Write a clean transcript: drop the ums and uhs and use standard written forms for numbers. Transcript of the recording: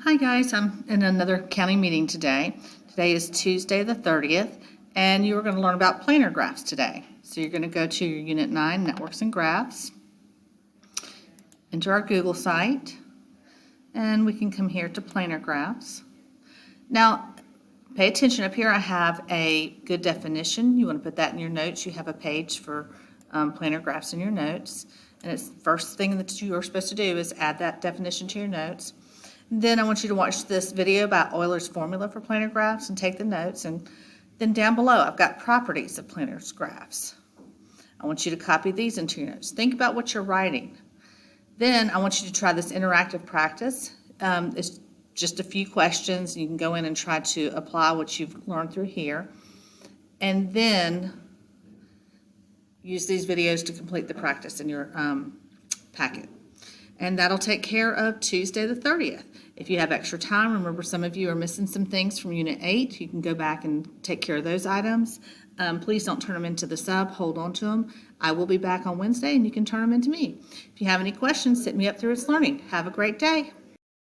Hi guys, I'm in another county meeting today. Today is Tuesday the 30th, and you are going to learn about planar graphs today. So you're going to go to your Unit 9, Networks and Graphs, enter our Google site, and we can come here to planar graphs. Now, pay attention. Up here I have a good definition. You want to put that in your notes. You have a page for planar graphs in your notes, and it's the first thing that you are supposed to do is add that definition to your notes. Then I want you to watch this video about Euler's formula for planar graphs and take the notes. And then down below, I've got properties of planar graphs. I want you to copy these into your notes. Think about what you're writing. Then I want you to try this interactive practice. It's just a few questions. You can go in and try to apply what you've learned through here. And then use these videos to complete the practice in your packet. And that'll take care of Tuesday the 30th. If you have extra time, remember some of you are missing some things from Unit 8. You can go back and take care of those items. Please don't turn them into the sub. Hold on to them. I will be back on Wednesday, and you can turn them into me. If you have any questions, sit me up through its learning. Have a great day.